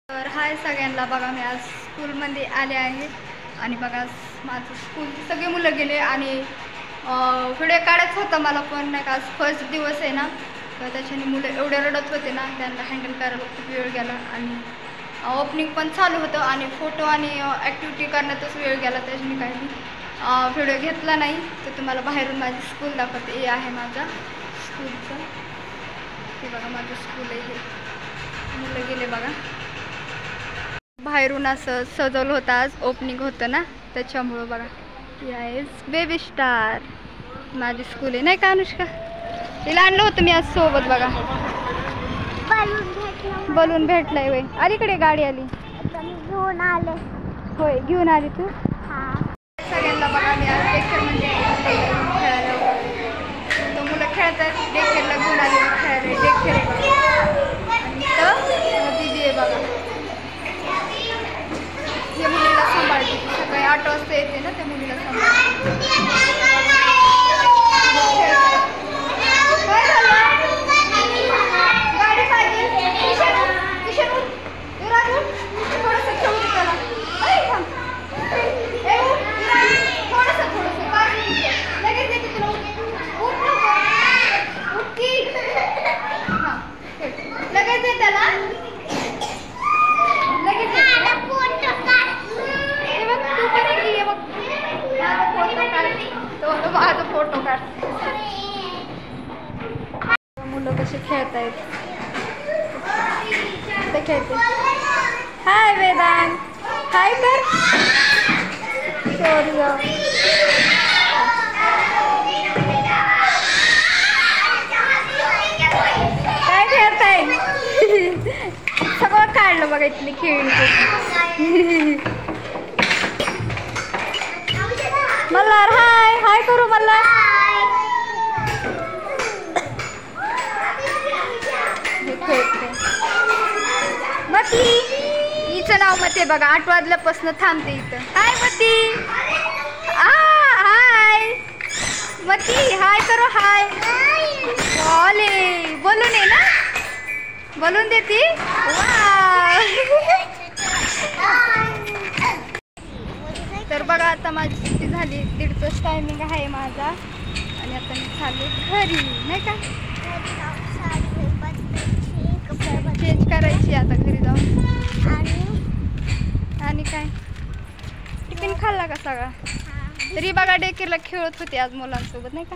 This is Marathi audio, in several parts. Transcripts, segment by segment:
तर हाय सगळ्यांना. बघा मी आज स्कूलमध्ये आले आहे आणि बघा माझं स्कूल सगळे मुलं गेले आणि व्हिडिओ काढायचं होतं मला, पण नाही का आज फर्स्ट दिवस आहे ना, तर त्याच्याने मुलं एवढे रडत होते ना, त्यांना हँडल करायला खूप वेळ गेला आणि ओपनिंग पण चालू होतं आणि फोटो आणि ॲक्टिव्हिटी करण्यातच वेळ गेला, त्याच्याने काही व्हिडिओ घेतला नाही. तर तुम्हाला बाहेरून माझी स्कूल दाखवते. हे आहे माझा स्कूलचं, हे बघा माझं स्कूल आहे. हे मुलं गेले बघा. बाहेरून असं सजवलं होतं, आज ओपनिंग होतं ना, त्याच्यामुळं बघा. ही आहे बेबी स्टार, माझी स्कूल आहे नाही का अनुष्का. तिला आणलं होतं मी आज सोबत बघा. बलून भेटलाय वय. अलीकडे गाडी आली घेऊन आले. होय घेऊन आली तू. सगळ्यांना बघा मी आज डेकेर म्हणजे खेळायला तो मुलं खेळतात. डेकेरला घेऊन आले खेळायला. डेकेर दीदी आहे बघा. या मुलीला सांभाळते, सकाळी 8 वाजता येते ना, त्या मुलीला सांभाळते. फोटो काढ. मुलं कसे खेळतायत ते खेळते. हाय वेदांत, हाय कर. काय खेळताय? सगळं काढलं बघा इथली खेळणी. मल्हार हाय हाय करू. मल्हार मती, हिचं नाव मते बघा. 8 वाजल्यापासून थांबते इथं. हाय मती. हाय मती, हाय करू. हाय ओले बोलून आहे ना, बोलून देती. तर बघा आता माझी सुट्टी झाली. 1:30 टायमिंग आहे माझा आणि आता मी चालले घरी नाही का. चेंज करायची आता घरी जाऊन. आणि काय टिफिन खाल्ला का सगळा? तरी बघा डेकेरला खेळत होते आज मुलांसोबत नाही का.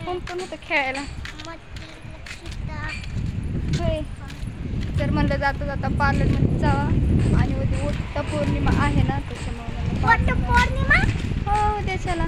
कोण पण होतं खेळायला. होय. तर म्हणलं जाता जाता पार्लरमध्ये जावा आणि उद्या वटपौर्णिमा आहे ना, त्याच्यामुळे. वटपौर्णिमा हो त्याच्याला